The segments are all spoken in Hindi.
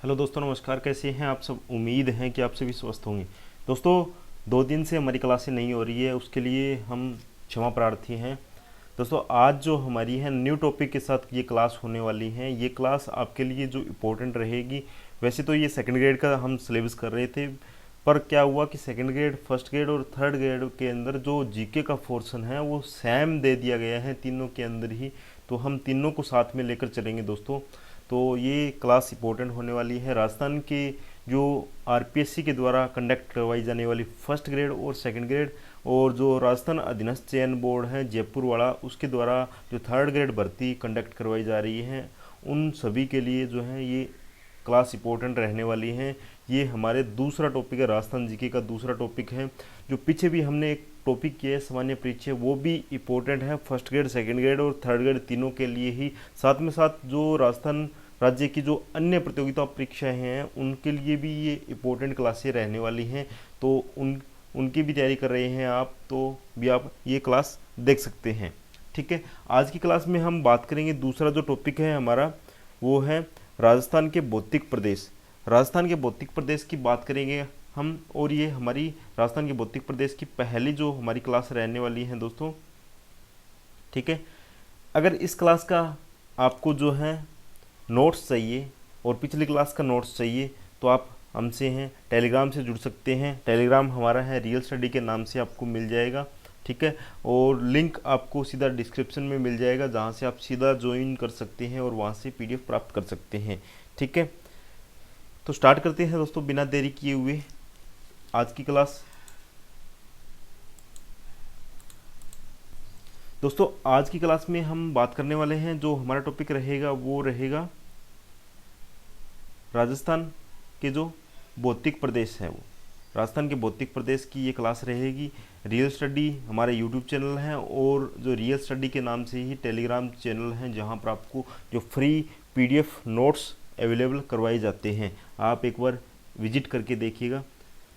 हेलो दोस्तों, नमस्कार। कैसे हैं आप सब? उम्मीद है कि आप सभी स्वस्थ होंगे। दोस्तों, 2 दिन से हमारी क्लासें नहीं हो रही है, उसके लिए हम क्षमा प्रार्थी हैं। दोस्तों, आज जो हमारी है न्यू टॉपिक के साथ ये क्लास होने वाली है। ये क्लास आपके लिए जो इम्पोर्टेंट रहेगी। वैसे तो ये सेकंड ग्रेड का हम सिलेबस कर रहे थे, पर क्या हुआ कि सेकंड ग्रेड, फर्स्ट ग्रेड और थर्ड ग्रेड के अंदर जो जीके का पोर्शन है वो सेम दे दिया गया है तीनों के अंदर ही। तो हम तीनों को साथ में लेकर चलेंगे दोस्तों। तो ये क्लास इंपॉर्टेंट होने वाली है। राजस्थान के जो आरपीएससी के द्वारा कंडक्ट करवाई जाने वाली फर्स्ट ग्रेड और सेकंड ग्रेड, और जो राजस्थान अधीनस्थ चयन बोर्ड है जयपुर वाला, उसके द्वारा जो थर्ड ग्रेड भर्ती कंडक्ट करवाई जा रही है, उन सभी के लिए जो है ये क्लास इंपॉर्टेंट रहने वाली है। ये हमारे दूसरा टॉपिक है, राजस्थान जीके का दूसरा टॉपिक है। जो पीछे भी हमने एक टॉपिक किया है सामान्य परिचय, वो भी इम्पोर्टेंट है फर्स्ट ग्रेड, सेकंड ग्रेड और थर्ड ग्रेड तीनों के लिए ही। साथ में साथ जो राजस्थान राज्य की जो अन्य प्रतियोगिता परीक्षाएं हैं उनके लिए भी ये इम्पोर्टेंट क्लासें रहने वाली हैं। तो उनकी भी तैयारी कर रहे हैं आप, तो भी आप ये क्लास देख सकते हैं। ठीक है, आज की क्लास में हम बात करेंगे, दूसरा जो टॉपिक है हमारा वो है राजस्थान के भौतिक प्रदेश। राजस्थान के भौतिक प्रदेश की बात करेंगे हम, और ये हमारी राजस्थान के भौतिक प्रदेश की पहली जो हमारी क्लास रहने वाली है दोस्तों। ठीक है, अगर इस क्लास का आपको जो है नोट्स चाहिए और पिछली क्लास का नोट्स चाहिए, तो आप हमसे हैं टेलीग्राम से जुड़ सकते हैं। टेलीग्राम हमारा है रियल स्टडी के नाम से, आपको मिल जाएगा। ठीक है, और लिंक आपको सीधा डिस्क्रिप्शन में मिल जाएगा, जहाँ से आप सीधा ज्वाइन कर सकते हैं और वहाँ से पीडीएफ प्राप्त कर सकते हैं। ठीक है, तो स्टार्ट करते हैं दोस्तों बिना देरी किए हुए आज की क्लास। दोस्तों, आज की क्लास में हम बात करने वाले हैं, जो हमारा टॉपिक रहेगा वो रहेगा राजस्थान के जो भौतिक प्रदेश है, वो राजस्थान के भौतिक प्रदेश की ये क्लास रहेगी। रियल स्टडी हमारे यूट्यूब चैनल है, और जो रियल स्टडी के नाम से ही टेलीग्राम चैनल है, जहाँ पर आपको जो फ्री पीडीएफ नोट्स अवेलेबल करवाए जाते हैं। आप एक बार विजिट करके देखिएगा।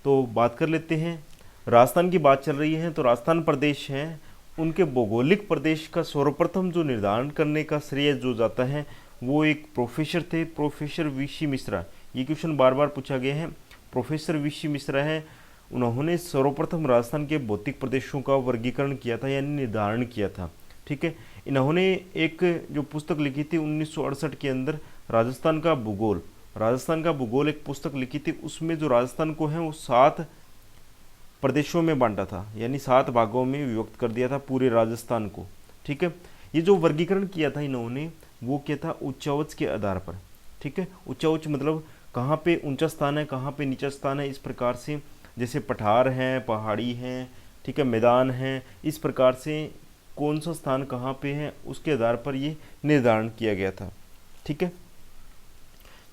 तो बात कर लेते हैं, राजस्थान की बात चल रही है तो राजस्थान प्रदेश है, उनके भौगोलिक प्रदेश का सर्वप्रथम जो निर्धारण करने का श्रेय जो जाता है वो एक प्रोफेसर थे, प्रोफेसर वीसी मिश्रा। ये क्वेश्चन बार बार पूछा गया है। प्रोफेसर वीसी मिश्रा है, उन्होंने सर्वप्रथम राजस्थान के भौतिक प्रदेशों का वर्गीकरण किया था, यानी निर्धारण किया था। ठीक है, इन्होंने एक जो पुस्तक लिखी थी 1968 के अंदर, राजस्थान का भूगोल। राजस्थान का भूगोल एक पुस्तक लिखी थी, उसमें जो राजस्थान को है वो 7 प्रदेशों में बांटा था, यानी 7 भागों में विभक्त कर दिया था पूरे राजस्थान को। ठीक है, ये जो वर्गीकरण किया था इन्होंने, वो किया था उच्चावच के आधार पर। ठीक है, उच्चावच मतलब कहाँ पे ऊंचा स्थान है, कहाँ पे नीचा स्थान है, इस प्रकार से। जैसे पठार हैं, पहाड़ी हैं, ठीक है, मैदान हैं, इस प्रकार से कौन सा स्थान कहाँ पे है उसके आधार पर ये निर्धारण किया गया था। ठीक है,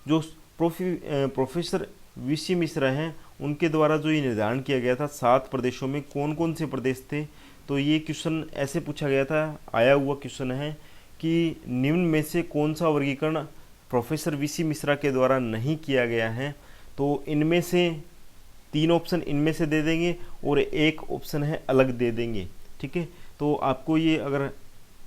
जो प्रोफेसर वीसी मिश्रा हैं, उनके द्वारा जो ये निर्धारण किया गया था 7 प्रदेशों में कौन कौन से प्रदेश थे। तो ये क्वेश्चन ऐसे पूछा गया था, आया हुआ क्वेश्चन है कि निम्न में से कौन सा वर्गीकरण प्रोफेसर वीसी मिश्रा के द्वारा नहीं किया गया है। तो इनमें से 3 ऑप्शन इनमें से दे देंगे और एक ऑप्शन है अलग दे देंगे। ठीक है, तो आपको ये अगर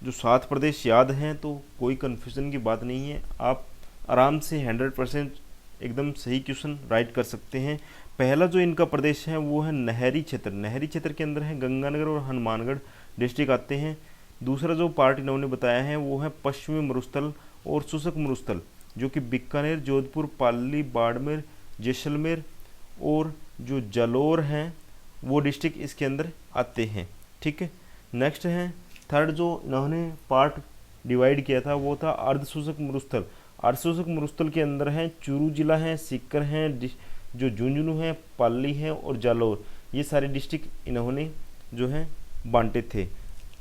जो 7 प्रदेश याद हैं तो कोई कन्फ्यूजन की बात नहीं है, आप आराम से 100% एकदम सही क्वेश्चन राइट कर सकते हैं। पहला जो इनका प्रदेश है वो है नहरी क्षेत्र। नहरी क्षेत्र के अंदर है गंगानगर और हनुमानगढ़ डिस्ट्रिक्ट आते हैं। दूसरा जो पार्ट इन्होंने बताया है वो है पश्चिमी मरुस्थल और शुष्क मरुस्थल, जो कि बीकानेर, जोधपुर, पाली, बाड़मेर, जैसलमेर और जो जालोर हैं वो डिस्ट्रिक्ट इसके अंदर आते हैं। ठीक है, नेक्स्ट है थर्ड जो इन्होंने पार्ट डिवाइड किया था वो था अर्धशुष्क मरुस्थल। अर्धशुष्क मरुस्थल के अंदर है चूरू जिला है, सीकर है, जो झुंझुनू है, पाली है और जालोर, ये सारे डिस्ट्रिक्ट इन्होंने जो है बांटे थे।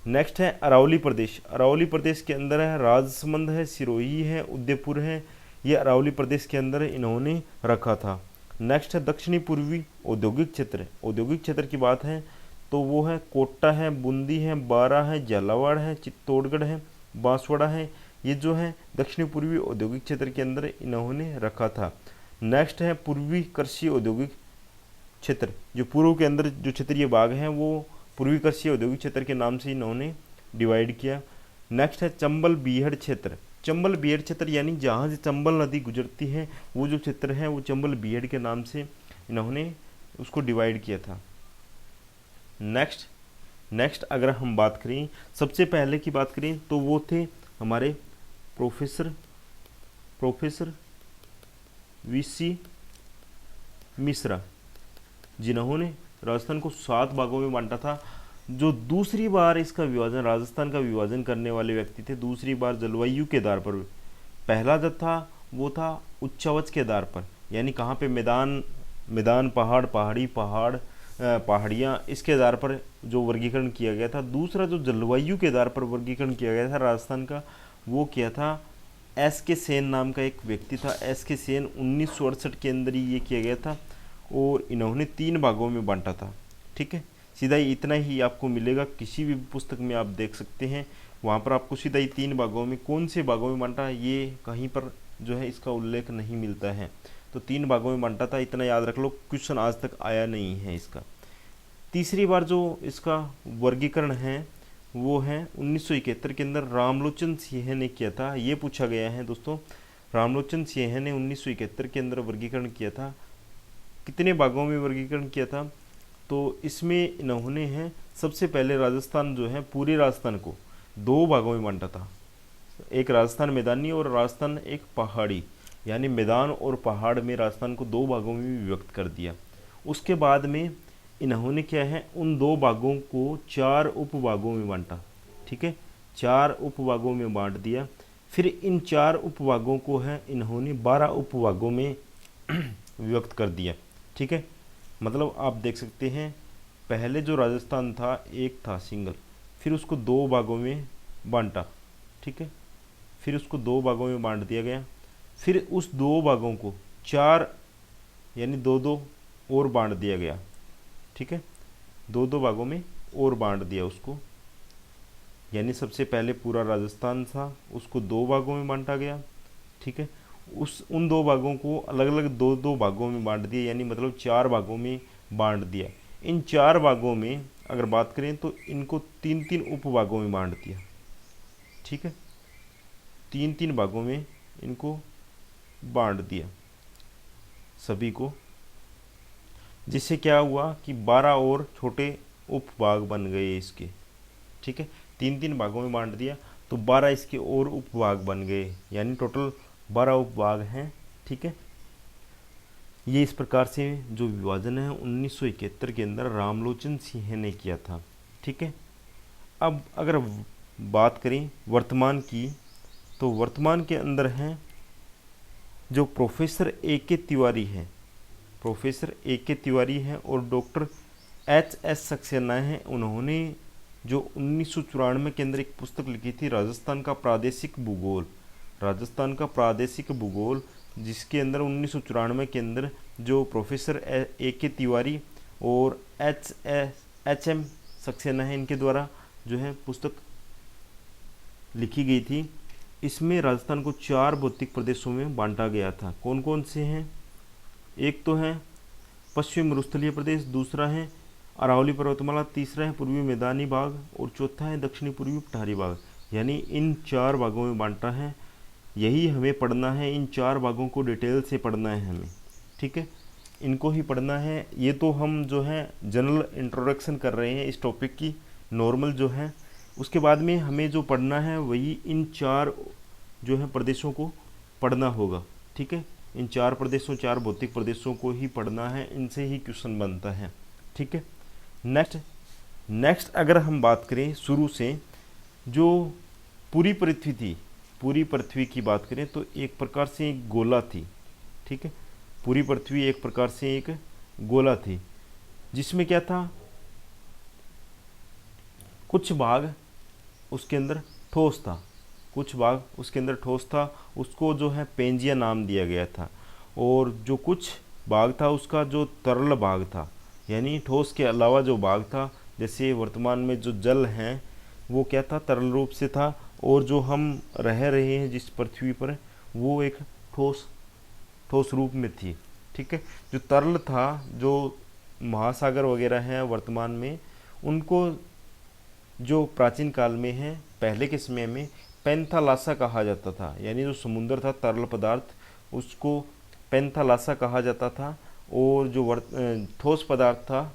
नेक्स्ट है अरावली प्रदेश। अरावली प्रदेश के अंदर है राजसमंद है, सिरोही है, उदयपुर है, ये अरावली प्रदेश के अंदर इन्होंने रखा था। नेक्स्ट है दक्षिणी पूर्वी औद्योगिक क्षेत्र। औद्योगिक क्षेत्र की बात है तो वो है कोटा है, बूंदी है, बारा है, झालावाड़ है, चित्तौड़गढ़ है, बांसवाड़ा है, ये जो है दक्षिणी पूर्वी औद्योगिक क्षेत्र के अंदर इन्होंने रखा था। नेक्स्ट है पूर्वी कृषि औद्योगिक क्षेत्र, जो पूर्व के अंदर जो क्षेत्रीय भाग हैं वो पूर्वी कृषि औद्योगिक क्षेत्र के नाम से इन्होंने डिवाइड किया। नेक्स्ट है चंबल बीहड़ क्षेत्र। चंबल बीहड़ क्षेत्र यानी जहाँ से चंबल नदी गुजरती है वो जो क्षेत्र है वो चंबल बीहड़ के नाम से इन्होंने उसको डिवाइड किया था। नेक्स्ट अगर हम बात करें, सबसे पहले की बात करें तो वो थे हमारे प्रोफेसर वीसी मिश्रा, जिन्होंने राजस्थान को 7 भागों में बांटा था। जो दूसरी बार इसका विभाजन, राजस्थान का विभाजन करने वाले व्यक्ति थे, दूसरी बार जलवायु के आधार पर। पहला जो था वो था उच्चावच के आधार पर, यानी कहाँ पे मैदान पहाड़, पहाड़ियाँ, इसके आधार पर जो वर्गीकरण किया गया था। दूसरा जो जलवायु के आधार पर वर्गीकरण किया गया था राजस्थान का, वो किया था एस के सेन नाम का एक व्यक्ति था। एस के सेन 1968 के अंदर ही ये किया गया था और इन्होंने 3 भागों में बांटा था। ठीक है, सीधा ही इतना ही आपको मिलेगा, किसी भी पुस्तक में आप देख सकते हैं, वहाँ पर आपको सीधा ही 3 भागों में, कौन से भागों में बांटा ये कहीं पर जो है इसका उल्लेख नहीं मिलता है। तो 3 भागों में बांटा था, इतना याद रख लो, क्वेश्चन आज तक आया नहीं है इसका। तीसरी बार जो इसका वर्गीकरण है वो है 1971 के अंदर रामलोचन सिंह ने किया था। ये पूछा गया है दोस्तों, रामलोचन सिंह ने 1971 के अंदर वर्गीकरण किया था। कितने भागों में वर्गीकरण किया था? तो इसमें इन्होंने है सबसे पहले राजस्थान जो है, पूरे राजस्थान को 2 भागों में बांटा था। एक राजस्थान मैदानी और राजस्थान एक पहाड़ी, यानी मैदान और पहाड़ में राजस्थान को 2 भागों में विभक्त कर दिया। उसके बाद में इन्होंने क्या है, उन 2 भागों को 4 उपभागों में बांटा। ठीक है, 4 उपभागों में बांट दिया। फिर इन 4 उपभागों को है इन्होंने 12 उपभागों में विभक्त कर दिया। ठीक है, मतलब आप देख सकते हैं पहले जो राजस्थान था एक था सिंगल, फिर उसको 2 भागों में बांटा। ठीक है, फिर उसको 2 भागों में बांट दिया गया। फिर उस 2 भागों को 4 यानी 2-2 और बांट दिया गया। ठीक है, 2-2 भागों में और बांट दिया उसको, यानी सबसे पहले पूरा राजस्थान था उसको 2 भागों में बांटा गया। ठीक है, उन 2 भागों को अलग अलग 2-2 भागों में बांट दिया, यानी मतलब 4 भागों में बांट दिया। इन 4 भागों में अगर बात करें तो इनको 3-3 उपभागों में बांट दिया। ठीक है, 3-3 भागों में इनको बांट दिया सभी को, जिससे क्या हुआ कि 12 और छोटे उपभाग बन गए इसके। ठीक है, 3-3 भागों में बांट दिया तो 12 इसके और उपभाग बन गए, यानी टोटल 12 उपभाग हैं। ठीक है, ये इस प्रकार से जो विभाजन है 1971 के अंदर रामलोचन सिंह ने किया था। ठीक है, अब अगर बात करें वर्तमान की, तो वर्तमान के अंदर हैं जो प्रोफेसर A.K. तिवारी हैं, प्रोफेसर A.K. तिवारी हैं और डॉक्टर H.S. सक्सेना हैं। उन्होंने जो 1994 के अंदर एक पुस्तक लिखी थी, राजस्थान का प्रादेशिक भूगोल, राजस्थान का प्रादेशिक भूगोल, जिसके अंदर 1994 के अंदर जो प्रोफेसर A.K. तिवारी और H.M. सक्सेना है, इनके द्वारा जो है पुस्तक लिखी गई थी। इसमें राजस्थान को 4 भौतिक प्रदेशों में बांटा गया था। कौन कौन से हैं? एक तो है पश्चिम मरुस्थलीय प्रदेश, दूसरा है अरावली पर्वतमाला, तीसरा है पूर्वी मैदानी भाग और चौथा है दक्षिणी पूर्वी पठारी भाग। यानी इन 4 भागों में बांटा है। यही हमें पढ़ना है, इन 4 भागों को डिटेल से पढ़ना है हमें। ठीक है, इनको ही पढ़ना है। ये तो हम जो है जनरल इंट्रोडक्शन कर रहे हैं इस टॉपिक की, नॉर्मल जो है। उसके बाद में हमें जो पढ़ना है वही इन 4 जो है प्रदेशों को पढ़ना होगा। ठीक है, इन 4 प्रदेशों, 4 भौतिक प्रदेशों को ही पढ़ना है, इनसे ही क्वेश्चन बनता है। ठीक है, नेक्स्ट अगर हम बात करें शुरू से, जो पूरी पृथ्वी थी, पूरी पृथ्वी की बात करें तो एक प्रकार से एक गोला थी। ठीक है, पूरी पृथ्वी एक प्रकार से एक गोला थी, जिसमें क्या था, कुछ भाग उसके अंदर ठोस था, कुछ भाग उसके अंदर ठोस था, उसको जो है पेंजिया नाम दिया गया था। और जो कुछ भाग था उसका जो तरल भाग था, यानी ठोस के अलावा जो भाग था, जैसे वर्तमान में जो जल हैं वो क्या था, तरल रूप से था। और जो हम रह रहे हैं जिस पृथ्वी पर, वो एक ठोस रूप में थी। ठीक है, जो तरल था, जो महासागर वगैरह हैं वर्तमान में, उनको जो प्राचीन काल में है, पहले के समय में पेंथालासा कहा जाता था, यानी जो समुद्र था तरल पदार्थ उसको पेंथालासा कहा जाता था, और जो ठोस पदार्थ था,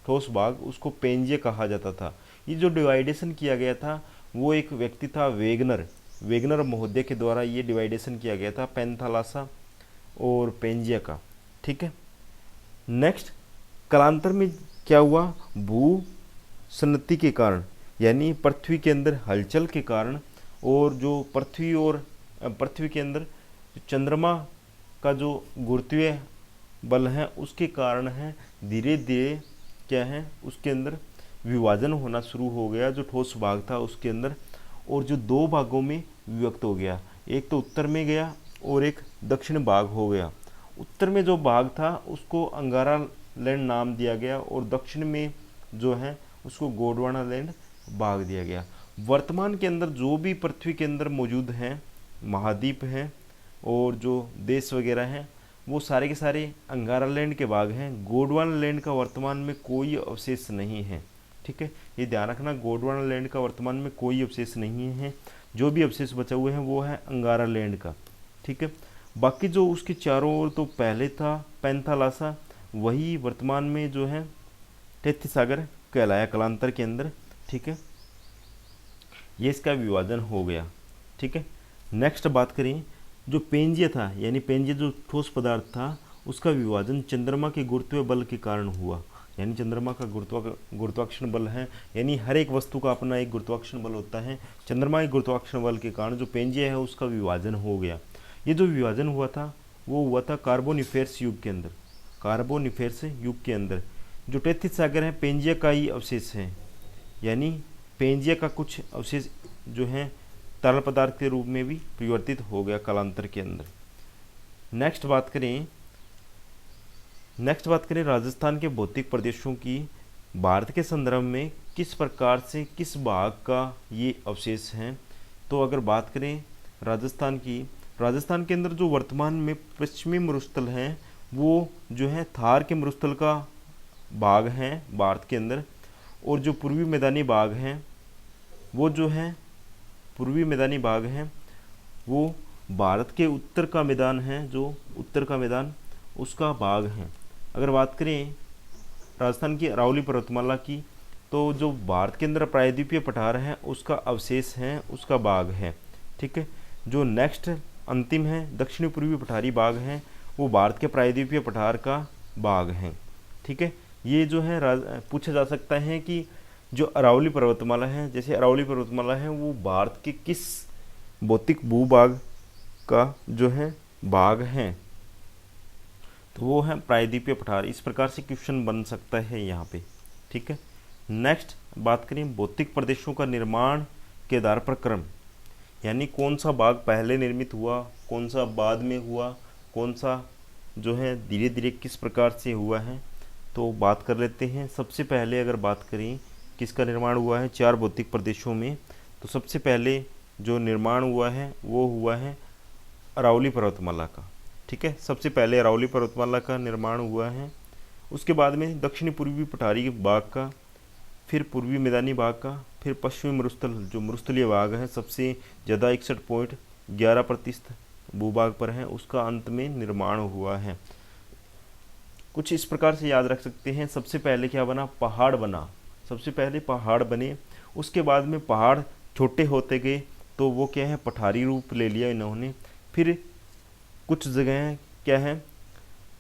ठोस भाग, उसको पेंजिया कहा जाता था। ये जो डिवाइडेशन किया गया था वो एक व्यक्ति था वेगनर महोदय के द्वारा ये डिवाइडेशन किया गया था पेंथालासा और पेंजिया का। ठीक है। नेक्स्ट, कालांतर में क्या हुआ, भू सन्नति के कारण, यानी पृथ्वी के अंदर हलचल के कारण, और जो पृथ्वी के अंदर चंद्रमा का जो गुरुत्वीय बल है उसके कारण है, धीरे धीरे क्या है उसके अंदर विभाजन होना शुरू हो गया जो ठोस भाग था उसके अंदर, और जो दो भागों में विभक्त हो गया, एक तो उत्तर में गया और एक दक्षिण भाग हो गया। उत्तर में जो भाग था उसको अंगारा लैंड नाम दिया गया, और दक्षिण में जो है उसको गोंडवाना लैंड भाग दिया गया। वर्तमान के अंदर जो भी पृथ्वी के अंदर मौजूद हैं, महाद्वीप हैं और जो देश वगैरह हैं, वो सारे के सारे अंगारा लैंड के भाग हैं। गोंडवाना लैंड का वर्तमान में कोई अवशेष नहीं है। ठीक है, ये ध्यान रखना, गोंडवाना लैंड का वर्तमान में कोई अवशेष नहीं है। जो भी अवशेष बचे हुए हैं वो है अंगारा लैंड का। ठीक है, बाकी जो उसके चारों ओर तो पहले था पेंथालासा, वही वर्तमान में जो है तैतीस सागर कहलाया कालांतर के अंदर। ठीक है, ये इसका विभाजन हो गया। ठीक है, नेक्स्ट बात करें, जो पेंजिया था, यानी पेंजिया जो ठोस पदार्थ था उसका विभाजन चंद्रमा के गुरुत्वीय बल के कारण हुआ। यानी चंद्रमा का गुरुत्वाकर्षण बल है, यानी हर एक वस्तु का अपना एक गुरुत्वाकर्षण बल होता है। चंद्रमा के गुरुत्वाकर्षण बल के कारण जो पेंजिया है उसका विभाजन हो गया। ये जो विभाजन हुआ था वो हुआ था कार्बोनिफेरस युग के अंदर। कार्बोनिफेरस युग के अंदर जो तैतीस सागर है पेंजिया का ही अवशेष है, यानी पेंजिया का कुछ अवशेष जो हैं तरल पदार्थ के रूप में भी परिवर्तित हो गया कालांतर के अंदर। नेक्स्ट बात करें राजस्थान के भौतिक प्रदेशों की। भारत के संदर्भ में किस प्रकार से किस भाग का ये अवशेष हैं, तो अगर बात करें राजस्थान की, राजस्थान के अंदर जो वर्तमान में पश्चिमी मरुस्थल हैं वो जो है थार के मरुस्थल का भाग हैं भारत के अंदर, और जो पूर्वी मैदानी भाग हैं वो जो है पूर्वी मैदानी भाग हैं वो भारत के उत्तर का मैदान है, जो उत्तर का मैदान उसका भाग है। अगर बात करें राजस्थान की अरावली पर्वतमाला की, तो जो भारत के अंदर प्रायद्वीपीय पठार है उसका अवशेष है, उसका भाग है। ठीक है, जो नेक्स्ट अंतिम है दक्षिणी पूर्वी पठारी भाग है, वो भारत के प्रायद्वीपीय पठार का भाग है। ठीक है, ये जो है पूछा जा सकता है कि जो अरावली पर्वतमाला है, जैसे अरावली पर्वतमाला है वो भारत के किस भौतिक भूभाग का जो है भाग है, तो वो है प्रायद्वीपीय पठार। इस प्रकार से क्वेश्चन बन सकता है यहाँ पे। ठीक है, नेक्स्ट बात करें भौतिक प्रदेशों का निर्माण के आधार पर क्रम, यानी कौन सा भाग पहले निर्मित हुआ, कौन सा बाद में हुआ, कौन सा जो है धीरे धीरे किस प्रकार से हुआ है, तो बात कर लेते हैं। सबसे पहले अगर बात करें किसका निर्माण हुआ है चार भौतिक प्रदेशों में, तो सबसे पहले जो निर्माण हुआ है वो हुआ है अरावली पर्वतमाला का। ठीक है, सबसे पहले अरावली पर्वतमाला का निर्माण हुआ है, उसके बाद में दक्षिणी पूर्वी पठारी भाग का, फिर पूर्वी मैदानी भाग का, फिर पश्चिमी मरुस्थल जो मरुस्थलीय भाग है सबसे ज़्यादा 61.11% भूभाग पर है, उसका अंत में निर्माण हुआ है। कुछ इस प्रकार से याद रख सकते हैं। सबसे पहले क्या बना, पहाड़ बना, सबसे पहले पहाड़ बने, उसके बाद में पहाड़ छोटे होते गए तो वो क्या है पठारी रूप ले लिया इन्होंने। फिर कुछ जगह क्या है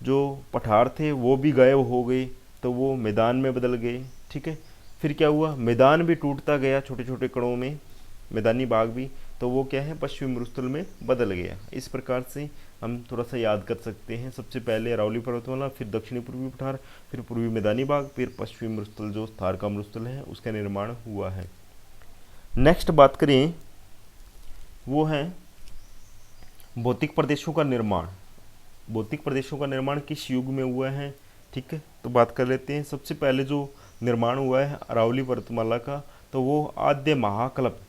जो पठार थे वो भी गायब हो गए तो वो मैदान में बदल गए। ठीक है, फिर क्या हुआ, मैदान भी टूटता गया छोटे छोटे कणों में, मैदानी भाग भी, तो वो क्या है पश्चिमी मरुस्थल में बदल गया। इस प्रकार से हम थोड़ा सा याद कर सकते हैं। सबसे पहले अरावली पर्वतमाला, फिर दक्षिणी पूर्वी पठार, फिर पूर्वी मैदानी भाग, फिर पश्चिमी मरुस्थल जो थार का मरुस्थल है उसका निर्माण हुआ है। नेक्स्ट बात करें वो है भौतिक प्रदेशों का निर्माण। भौतिक प्रदेशों का निर्माण किस युग में हुआ है, ठीक है, तो बात कर लेते हैं। सबसे पहले जो निर्माण हुआ है अरावली पर्वतमाला का, तो वो आद्य महाकल्प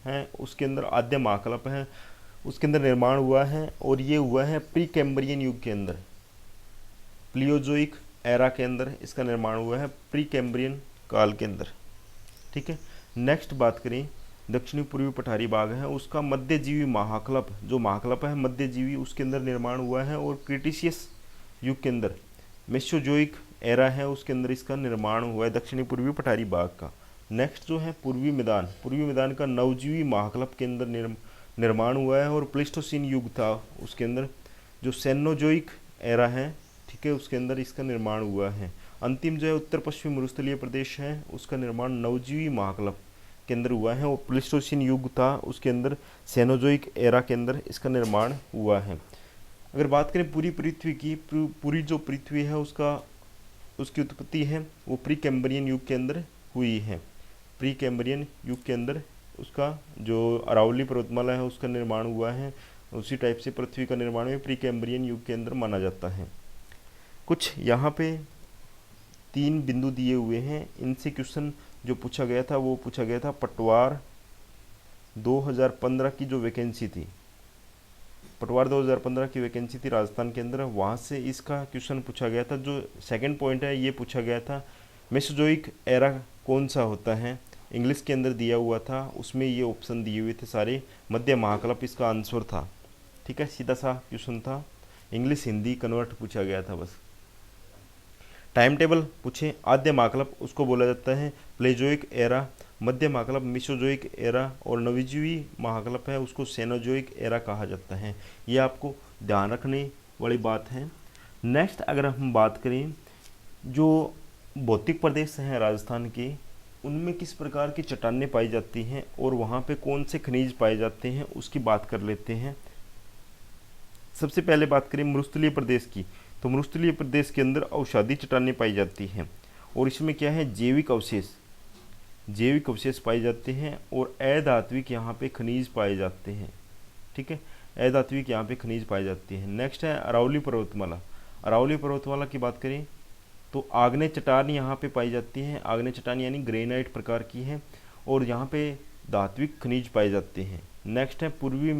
है, उसके अंदर आद्य महाकल्प है, उसके अंदर निर्माण हुआ है, और ये हुआ है प्री कैम्ब्रियन युग के अंदर, प्लियोजोइक एरा के अंदर इसका निर्माण हुआ है, प्री कैम्ब्रियन काल के अंदर। ठीक है, नेक्स्ट बात करें दक्षिणी पूर्वी पठारी भाग है उसका मध्यजीवी महाकल्प, जो महाकल्प है मध्यजीवी, उसके अंदर निर्माण हुआ है। और क्रिटिशियस युग के अंदर मेसोजोइक एरा है उसके अंदर इसका निर्माण हुआ है दक्षिणी पूर्वी पठारी भाग का। नेक्स्ट जो है पूर्वी मैदान का नवजीवी महाकल्प के अंदर निर्माण हुआ है। और प्लेस्टोसीन युग था उसके अंदर जो सेनोजोइक एरा है, ठीक है, उसके अंदर इसका निर्माण हुआ है। अंतिम जो है उत्तर पश्चिमी मरुस्थलीय प्रदेश है उसका निर्माण नवजीवी महाकल्प के अंदर हुआ है। और प्लेस्टोसीन युग था उसके अंदर सेनोजोइक एरा के अंदर इसका निर्माण हुआ है। अगर बात करें पूरी पृथ्वी की, पूरी जो पृथ्वी है उसकी उत्पत्ति है वो प्री कैम्ब्रियन युग के अंदर हुई है। प्री कैम्ब्रियन युग के अंदर उसका जो अरावली पर्वतमाला है उसका निर्माण हुआ है। उसी टाइप से पृथ्वी का निर्माण भी प्री कैम्ब्रियन युग के अंदर माना जाता है। कुछ यहाँ पे 3 बिंदु दिए हुए हैं, इनसे क्वेश्चन जो पूछा गया था वो पूछा गया था पटवार 2015 की जो वैकेंसी थी, पटवार 2015 की वैकेंसी थी राजस्थान के अंदर, वहाँ से इसका क्वेश्चन पूछा गया था। जो सेकंड पॉइंट है ये पूछा गया था मेसोजोइक एरा कौन सा होता है, इंग्लिश के अंदर दिया हुआ था, उसमें ये ऑप्शन दिए हुए थे सारे, मध्य महाकल्प इसका आंसर था। ठीक है, सीधा सा क्वेश्चन था, इंग्लिश हिंदी कन्वर्ट पूछा गया था बस। टाइम टेबल पूछे, आद्य महाकल्प उसको बोला जाता है प्लेजोइक एरा, मध्य महाकल्प मिसोजोइक एरा, और नवजीवी महाकल्प है उसको सेनोजोइक एरा कहा जाता है। ये आपको ध्यान रखने वाली बात है। नेक्स्ट अगर हम बात करें जो भौतिक प्रदेश हैं राजस्थान के, उनमें किस प्रकार की चट्टानें पाई जाती हैं और वहाँ पे कौन से खनिज पाए जाते हैं उसकी बात कर लेते हैं। सबसे पहले बात करें मरुस्थलीय प्रदेश की, तो मरुस्थलीय प्रदेश के अंदर औषधि चट्टानें पाई जाती हैं और इसमें क्या है जैविक अवशेष पाए जाते हैं और अधात्विक यहाँ पे खनिज पाए जाते हैं। ठीक है, अधात्विक यहाँ पे खनिज पाए जाते हैं। नेक्स्ट है अरावली पर्वतमाला की बात करें तो आग्नेय चट्टान यहाँ पे पाई जाती है, आग्नेय चट्टान यानी ग्रेनाइट प्रकार की है और यहाँ पे धात्विक खनिज पाए जाते हैं। नेक्स्ट है पूर्वी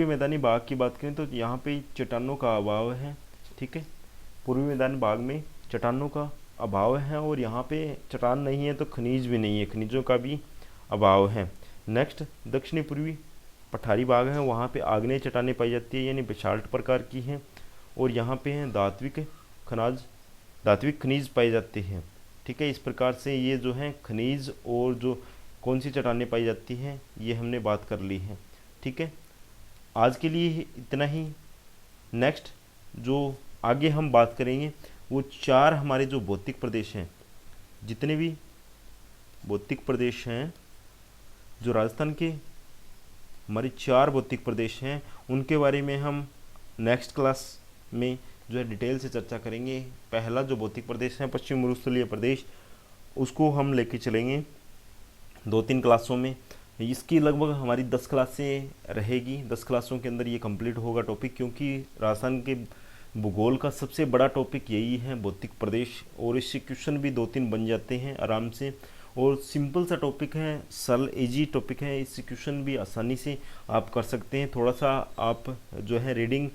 मैदानी भाग की बात करें तो यहाँ पे चट्टानों का अभाव है। ठीक है, पूर्वी मैदानी भाग में चट्टानों का अभाव है और यहाँ पे चट्टान नहीं है तो खनिज भी नहीं है, खनिजों का भी अभाव है। नेक्स्ट दक्षिणी पूर्वी पठारी भाग है, वहाँ पे आग्नेय चट्टानें पाई जाती है यानी बेसाल्ट प्रकार की हैं और यहाँ पे हैं धात्विक खनिज पाए जाते हैं। ठीक है, इस प्रकार से ये जो है खनिज और जो कौन सी चट्टानें पाई जाती हैं ये हमने बात कर ली है। ठीक है, आज के लिए इतना ही। नेक्स्ट जो आगे हम बात करेंगे वो 4 हमारे जो भौतिक प्रदेश हैं, जितने भी भौतिक प्रदेश हैं जो राजस्थान के हमारे 4 भौतिक प्रदेश हैं उनके बारे में हम नेक्स्ट क्लास में जो है डिटेल से चर्चा करेंगे। पहला जो भौतिक प्रदेश है पश्चिम मरुस्थलीय प्रदेश, उसको हम लेके चलेंगे 2-3 क्लासों में। इसकी लगभग हमारी 10 क्लासें रहेगी, 10 क्लासों के अंदर ये कंप्लीट होगा टॉपिक, क्योंकि राजस्थान के भूगोल का सबसे बड़ा टॉपिक यही है भौतिक प्रदेश और इससे क्वेश्चन भी 2-3 बन जाते हैं आराम से और सिंपल सा टॉपिक है, सरल इजी टॉपिक है, इससे क्वेश्चन भी आसानी से आप कर सकते हैं। थोड़ा सा आप जो है रीडिंग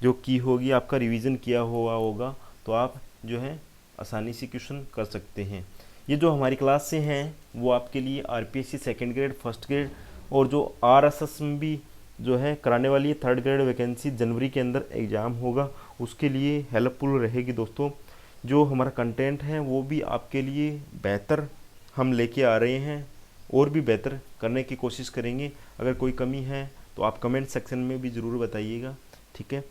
जो की होगी, आपका रिवीजन किया हुआ होगा तो आप जो है आसानी से क्वेश्चन कर सकते हैं। ये जो हमारी क्लास से हैं वो आपके लिए RPSC second grade, first grade और जो आरएसएस में भी जो है कराने वाली है 3rd ग्रेड वैकेंसी, जनवरी के अंदर एग्ज़ाम होगा, उसके लिए हेल्पफुल रहेगी दोस्तों। जो हमारा कंटेंट है वो भी आपके लिए बेहतर हम लेके आ रहे हैं और भी बेहतर करने की कोशिश करेंगे। अगर कोई कमी है तो आप कमेंट सेक्शन में भी ज़रूर बताइएगा। ठीक है,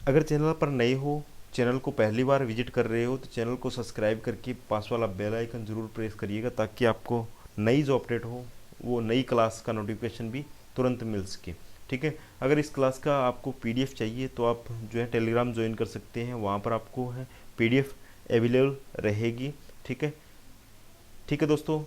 अगर चैनल पर नए हो, चैनल को पहली बार विजिट कर रहे हो तो चैनल को सब्सक्राइब करके पास वाला बेल आइकन ज़रूर प्रेस करिएगा ताकि आपको नई जो अपडेट हो वो नई क्लास का नोटिफिकेशन भी तुरंत मिल सके। ठीक है, अगर इस क्लास का आपको पीडीएफ चाहिए तो आप जो है टेलीग्राम ज्वाइन कर सकते हैं, वहाँ पर आपको है पीडीएफ अवेलेबल रहेगी। ठीक है दोस्तों,